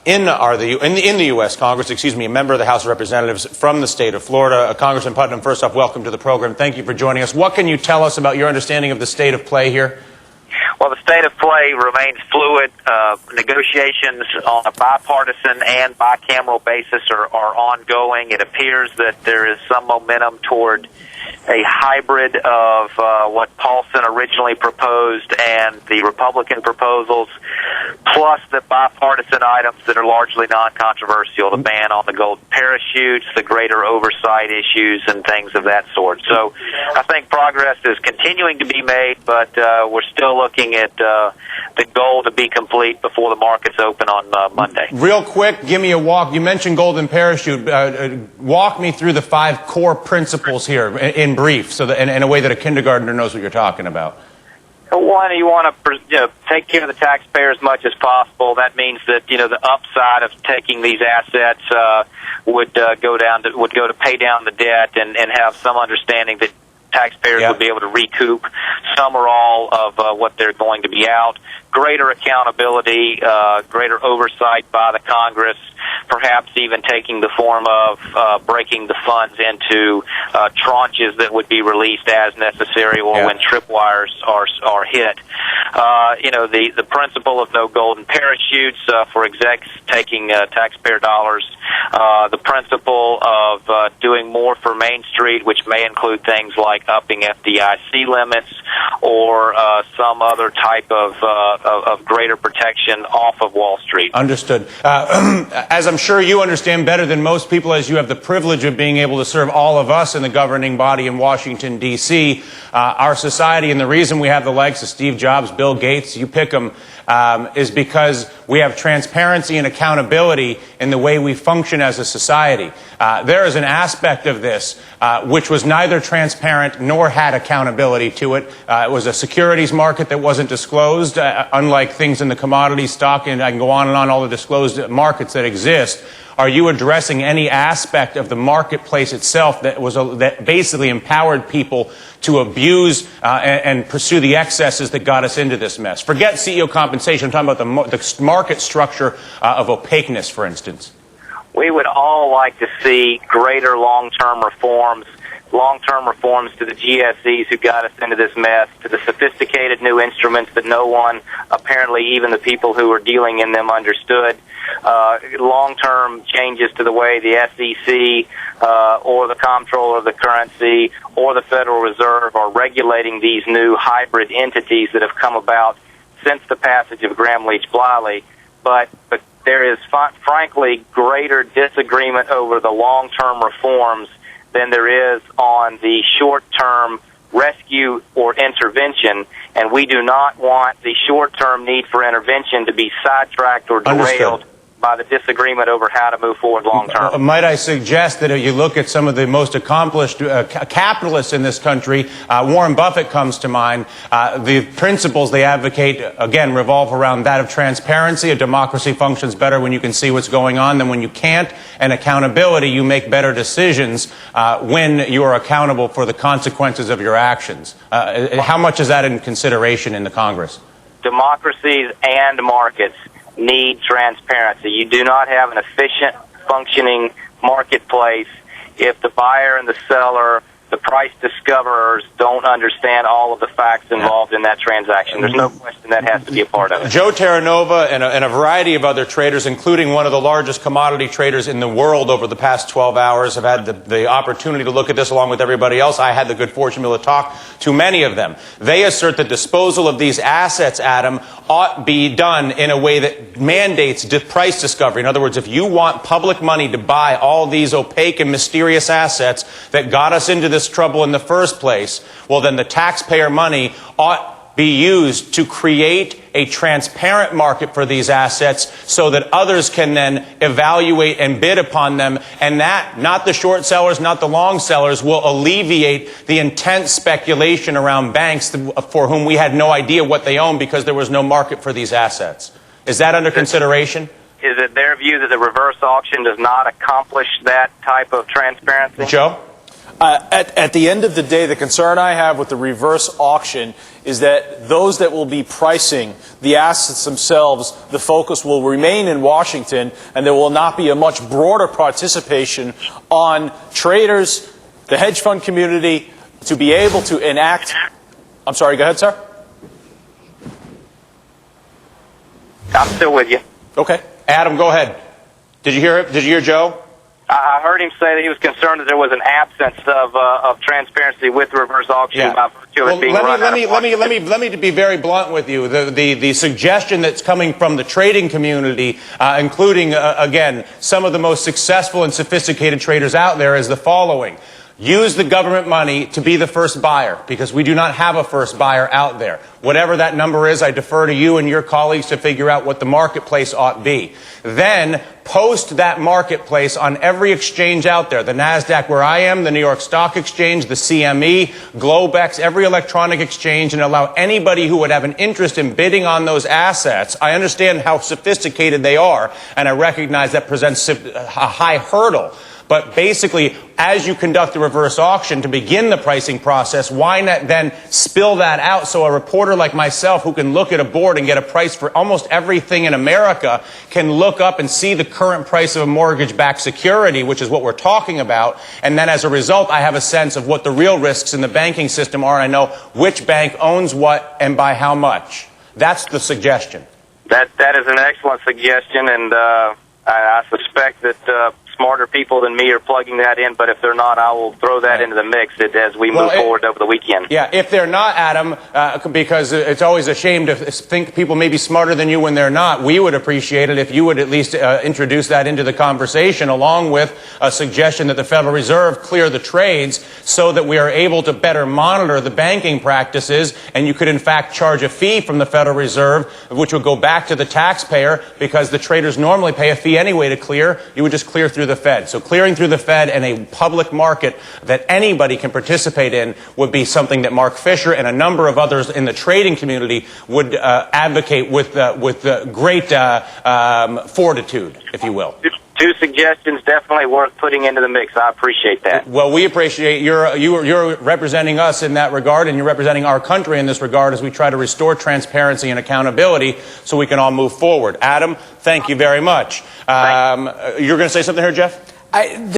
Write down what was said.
in the U.S. Congress, excuse me, a member of the House of Representatives from the state of Florida. Congressman Putnam, first off, welcome to the program. Thank you for joining us. What can you tell us about your understanding of the state of play here? Well, the state of play remains fluid. Negotiations on a bipartisan and bicameral basis are ongoing. It appears that there is some momentum toward a hybrid of what Paulson originally proposed and the Republican proposals, plus the bipartisan items that are largely non-controversial, the ban on the golden parachutes, the greater oversight issues, and things of that sort. So I think progress is continuing to be made, but we're still looking at the goal to be complete before the markets open on Monday. Real quick, give me a walk. You mentioned golden parachute. Walk me through the 5 core principles here in brief, so that in a way that a kindergartner knows what you're talking about. One, you want to take care of the taxpayer as much as possible. That means that the upside of taking these assets would go to pay down the debt and have some understanding that taxpayers would be able to recoup some or all of what they're going to be out. Greater accountability, greater oversight by the Congress, perhaps even taking the form of breaking the funds into tranches that would be released as necessary or when tripwires are hit. The principle of no golden parachutes for execs taking taxpayer dollars. The principle of doing more for Main Street, which may include things like upping FDIC limits or some other type of greater protection off of Wall Street. Understood. As I'm sure you understand better than most people, as you have the privilege of being able to serve all of us in the governing body in Washington, D.C., our society, and the reason we have the likes of Steve Jobs, Bill Gates, you pick them, is because we have transparency and accountability in the way we function as a society. There is an aspect of this which was neither transparent nor had accountability to it. It was a securities market that wasn't disclosed, unlike things in the commodity stock, and I can go on and on, all the disclosed markets that exist. Are you addressing any aspect of the marketplace itself that basically empowered people to abuse and pursue the excesses that got us into this mess? Forget CEO compensation. I'm talking about the market structure of opaqueness, for instance. We would all like to see greater long-term reforms to the GSEs who got us into this mess, to the sophisticated new instruments that no one, apparently even the people who were dealing in them, understood. Long-term changes to the way the SEC or the Comptroller of the Currency or the Federal Reserve are regulating these new hybrid entities that have come about since the passage of Gramm-Leach-Bliley. But there is, frankly, greater disagreement over the long-term reforms than there is on the short-term rescue or intervention, and we do not want the short-term need for intervention to be sidetracked or derailed by the disagreement over how to move forward long-term. Might I suggest that if you look at some of the most accomplished capitalists in this country, Warren Buffett comes to mind, the principles they advocate, again, revolve around that of transparency. A democracy functions better when you can see what's going on than when you can't. And accountability, you make better decisions when you are accountable for the consequences of your actions. How much is that in consideration in the Congress? Democracies and markets need transparency. You do not have an efficient, functioning marketplace if the buyer and the seller, the price discoverers, don't understand all of the facts involved in that transaction. There's no question that has to be a part of it. Joe Terranova and a variety of other traders, including one of the largest commodity traders in the world over the past 12 hours, have had the opportunity to look at this along with everybody else. I had the good fortune to be able to talk to many of them. They assert that disposal of these assets, Adam, ought be done in a way that mandates price discovery. In other words, if you want public money to buy all these opaque and mysterious assets that got us into this trouble in the first place, well, then the taxpayer money ought be used to create a transparent market for these assets so that others can then evaluate and bid upon them. And that, not the short sellers, not the long sellers, will alleviate the intense speculation around banks for whom we had no idea what they own because there was no market for these assets. Is that under consideration? Is it their view that the reverse auction does not accomplish that type of transparency? Joe? At the end of the day, the concern I have with the reverse auction is that those that will be pricing the assets themselves, the focus will remain in Washington, and there will not be a much broader participation on traders, the hedge fund community, to be able to enact. I'm sorry, go ahead, sir. I'm still with you. Okay. Adam, go ahead. Did you hear it? Did you hear Joe? I heard him say that he was concerned that there was an absence of transparency with the reverse auction by virtue of it being run out of Washington. Let me be very blunt with you. The suggestion that's coming from the trading community, including, again, some of the most successful and sophisticated traders out there, is the following. Use the government money to be the first buyer, because we do not have a first buyer out there. Whatever that number is, I defer to you and your colleagues to figure out what the marketplace ought to be. Then post that marketplace on every exchange out there, the NASDAQ where I am, the New York Stock Exchange, the CME, Globex, every electronic exchange, and allow anybody who would have an interest in bidding on those assets. I understand how sophisticated they are, and I recognize that presents a high hurdle. But basically, as you conduct the reverse auction to begin the pricing process, why not then spill that out so a reporter like myself, who can look at a board and get a price for almost everything in America, can look up and see the current price of a mortgage-backed security, which is what we're talking about. And then as a result, I have a sense of what the real risks in the banking system are, and I know which bank owns what and by how much. That's the suggestion. That is an excellent suggestion, and I suspect that smarter people than me are plugging that in, but if they're not, I will throw that into the mix as we move forward over the weekend. Yeah, if they're not, Adam, because it's always a shame to think people may be smarter than you when they're not, we would appreciate it if you would at least introduce that into the conversation, along with a suggestion that the Federal Reserve clear the trades so that we are able to better monitor the banking practices, and you could in fact charge a fee from the Federal Reserve, which would go back to the taxpayer, because the traders normally pay a fee anyway to clear. You would just clear through the Fed. So clearing through the Fed and a public market that anybody can participate in would be something that Mark Fisher and a number of others in the trading community would advocate with great fortitude, if you will. Two suggestions definitely worth putting into the mix. I appreciate that. Well, we appreciate you're representing us in that regard, and you're representing our country in this regard as we try to restore transparency and accountability so we can all move forward. Adam, thank you very much. You're going to say something here, Jeff?